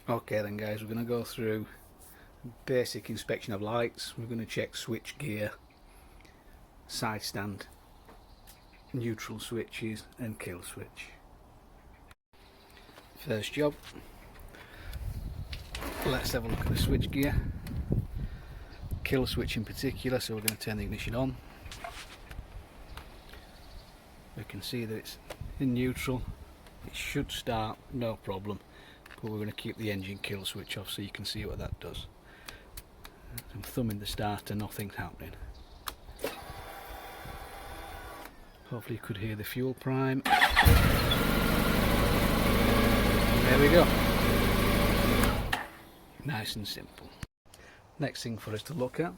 Okay then guys, we're going to go through basic inspection of lights. We're going to check switch gear, side stand, neutral switches and kill switch. First job, let's have a look at the switch gear, kill switch in particular, so we're going to turn the ignition on. We can see that it's in neutral, it should start no problem, but we're going to keep the engine kill switch off so you can see what that does. I'm thumbing the starter, nothing's happening. Hopefully you could hear the fuel prime. There we go. Nice and simple. Next thing for us to look at,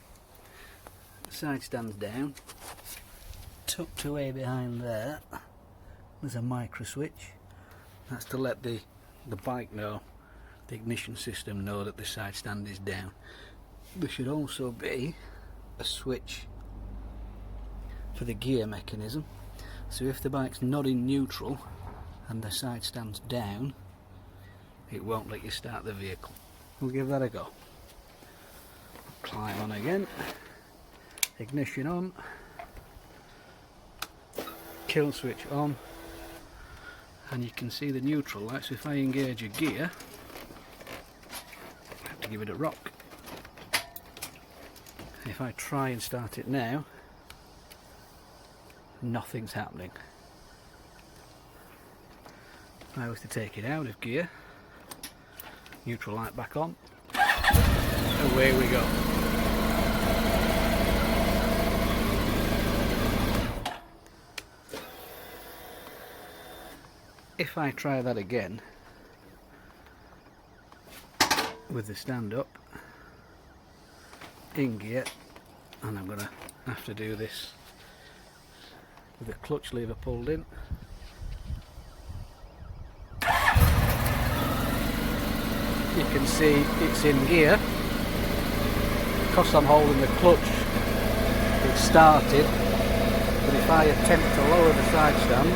the side stands down, tucked away behind there. There's a micro switch. That's to let the bike know, the ignition system know that the side stand is down. There should also be a switch for the gear mechanism, so if the bike's not in neutral and the side stands down, it won't let you start the vehicle. We'll give that a go. Climb on again, ignition on, kill switch on, and you can see the neutral light. So if I engage a gear, I have to give it a rock. If I try and start it now, nothing's happening. If I was to take it out of gear, neutral light back on, away we go. If I try that again with the stand up in gear, and I'm going to have to do this with the clutch lever pulled in, you can see it's in gear. Because I'm holding the clutch, it started, but if I attempt to lower the side stand,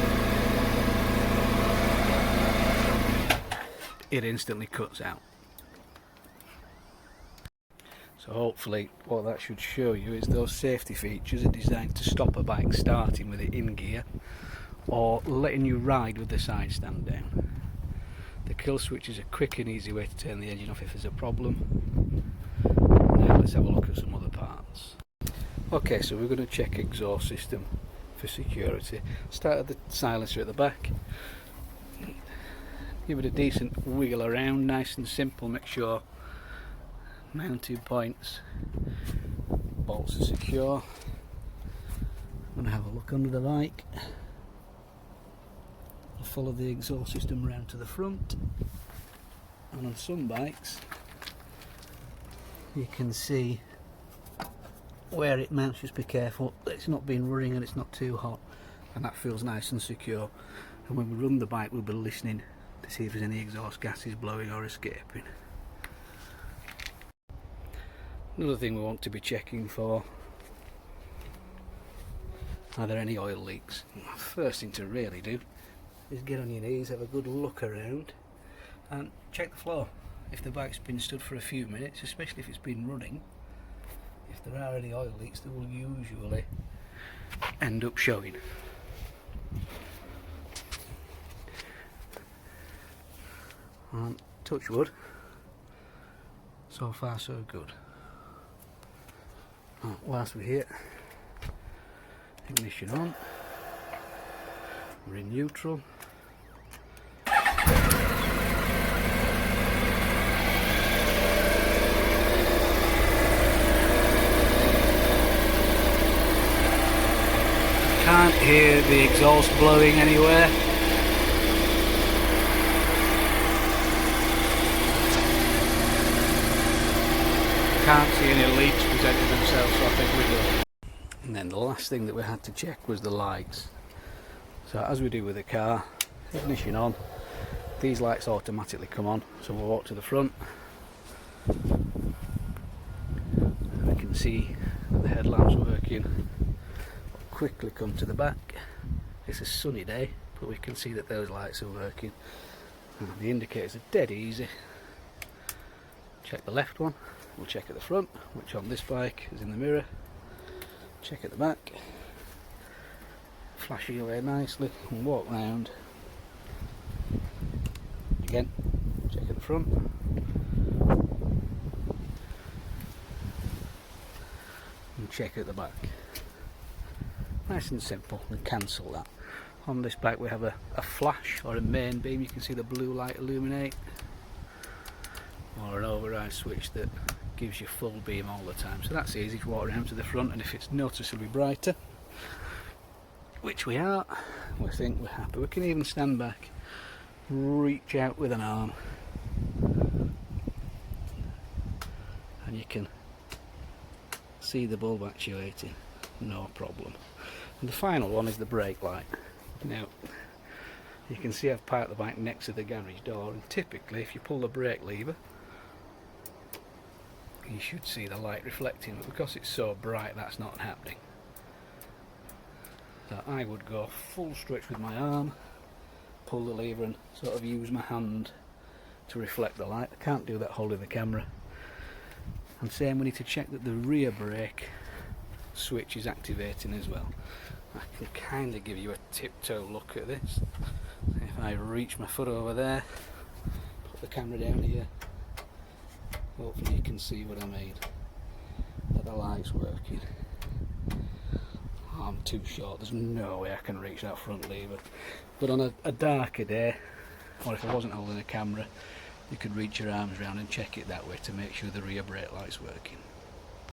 it instantly cuts out. So hopefully what that should show you is those safety features are designed to stop a bike starting with it in gear or letting you ride with the side stand down. The kill switch is a quick and easy way to turn the engine off if there's a problem. Now let's have a look at some other parts. Okay, so we're going to check exhaust system for security. Start at the silencer at the back. Give it a decent wiggle around, nice and simple. Make sure mounting points, bolts are secure. I'm going to have a look under the bike. I'll follow the exhaust system round to the front, and on some bikes you can see where it mounts. Just be careful that it's not been running and it's not too hot, and that feels nice and secure. And when we run the bike, we'll be listening to see if there's any exhaust gases blowing or escaping. Another thing we want to be checking for, are there any oil leaks? First thing to really do is get on your knees, have a good look around and check the floor. If the bike's been stood for a few minutes, especially if it's been running, if there are any oil leaks, they will usually end up showing. And touch wood, so far so good. Whilst we're here, ignition on, we're in neutral. Can't hear the exhaust blowing anywhere. Can't see any leaks presenting themselves, so I think we're good. And then the last thing that we had to check was the lights. So as we do with the car, ignition on, these lights automatically come on. So we'll walk to the front. We can see the headlamps working. Quickly come to the back. It's a sunny day, but we can see that those lights are working. The indicators are dead easy. check the left one, we'll check at the front, which on this bike is in the mirror, check at the back, flashing away nicely, and walk round. Again, check at the front, and check at the back. Nice and simple, and cancel that. On this bike we have a flash or a main beam, you can see the blue light illuminate, or an override switch that gives you full beam all the time. So that's easy to walk around to the front, and if it's noticeably brighter, which we are, we think we're happy. We can even stand back, reach out with an arm, and you can see the bulb actuating, no problem. And the final one is the brake light. Now, you can see I've parked the bike next to the garage door, and typically if you pull the brake lever you should see the light reflecting, but because it's so bright that's not happening. So I would go full stretch with my arm, pull the lever and sort of use my hand to reflect the light. I can't do that holding the camera. And same, we need to check that the rear brake switch is activating as well. I can kind of give you a tiptoe look at this. If I reach my foot over there, put the camera down here, hopefully you can see what I mean, that the light's working. I'm too short, there's no way I can reach that front lever. But on a darker day, or if I wasn't holding a camera, you could reach your arms around and check it that way to make sure the rear brake light's working.